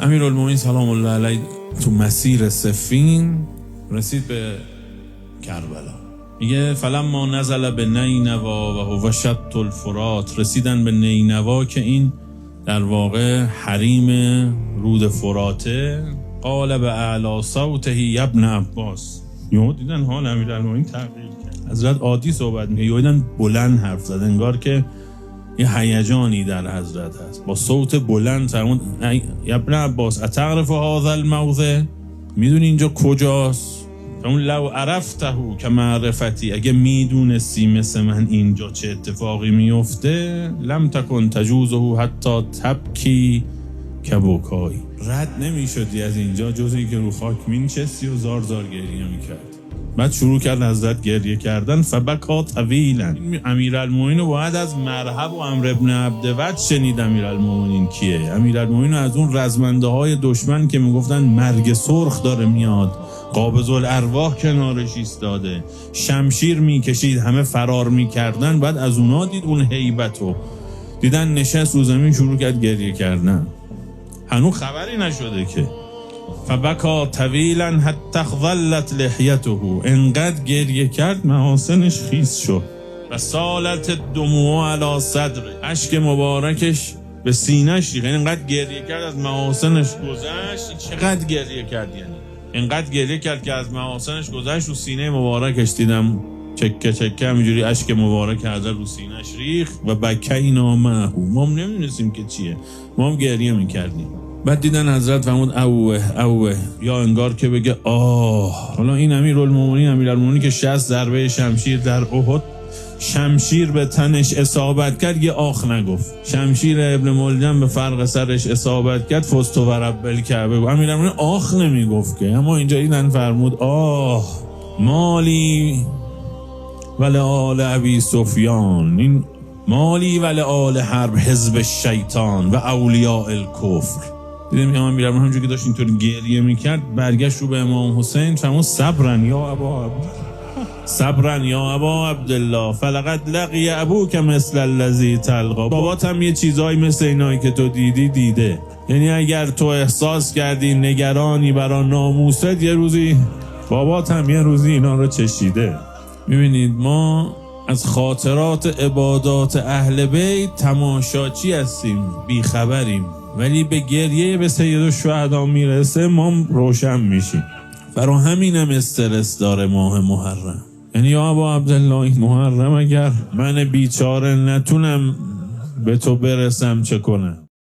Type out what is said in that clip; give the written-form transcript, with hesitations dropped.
امیرالمومنین سلام الله علیه تو مسیر صفین رسید به کربلا. میگه فلما نزل به نینوا و هو شط الفرات، رسیدن به نینوا که این در واقع حریم رود فراته. قال به اعلی صوته ابن عباس، یهو دیدن حال امیرالمومنین تغییر کرد. حضرت عادی صحبت میگه، یهو دیدن بلند حرف زد، انگار که یه هیجانی در حضرت هست، با صوت بلند فرمود ابن عباس اتعرف هذا الموضع، میدونی اینجا کجاست؟ اون لو عرفته که معرفتی، اگه میدونستی مثل من اینجا چه اتفاقی میفته، لم تکن تجوزه حتی تبکی کبوکایی، رد نمیشدی از اینجا جز اینکه رو خاک مینشستی و زار زار گریه میکرد. بعد شروع کرد حضرت گریه کردن. فبکا طویلا. امیرالمومنین باید از مرحب و عمرو ابن عبدود شنید. امیرالمومنین کیه؟ امیرالمومنین از اون رزمنده های دشمن که میگفتن مرگ سرخ داره میاد، قابض الارواح کنارش ایستاده، شمشیر میکشید، همه فرار میکردن. بعد از اونا دید اون هیبتو، دیدن نشست رو زمین شروع کرد گریه کردن. هنوز خبری نشده که. فبکا طویلا حتی خضلت لحیته، انقدر گریه کرد محاسنش خیس شد. و سالت دموع علی صدره، اشک مبارکش به سینه‌اش ریخت. انقدر گریه کرد از محاسنش گذشت. چقدر گریه کرد؟ یعنی انقدر گریه کرد که از محاسنش گذشت، رو سینه مبارکش دیدم چکه چکه همینجوری اشک مبارک حضرت رو سینه‌اش ریخت. و بکینا معه، ما هم نمیدونستیم که چیه، ما هم گریه میکردیم. بعد دیدن حضرت فرمود اوه، یا انگار که بگه آه. حالا این امیرالمومنین که 60 ضربه شمشیر در احد، شمشیر به تنش اصابت کرد، یه آخ نگفت. شمشیر ابن ملجم به فرق سرش اصابت کرد، فزت و رب الکعبه. امیرالمومنین آخ نمیگفت که، اما اینجا دیدن فرمود آه مالی ولی آل ابی سفیان، این مالی ولی آل حرب حزب الشیطان و اولیاء الکفر. دیدیم امام امیرالمومنین همونجوری که داشت اینطور گریه میکرد، برگشت رو به امام حسین فرمود صبرن یا ابا عبدالله فلقد لقی ابوک مثل الذی تلقا، بابات هم یه چیزایی مثل اینایی که تو دیده. یعنی اگر تو احساس کردی نگرانی برای ناموست، یه روزی بابات هم یه روزی اینا رو چشیده. میبینید ما از خاطرات عبادات اهل بیت تماشاچی هستیم، بیخبریم، ولی به گریه به سید الشهدا میرسه ما روشن میشیم. برای همینم استرس داره ماه محرم. یعنی یا ابا عبدالله این محرم اگر من بیچاره نتونم به تو برسم چه کنم؟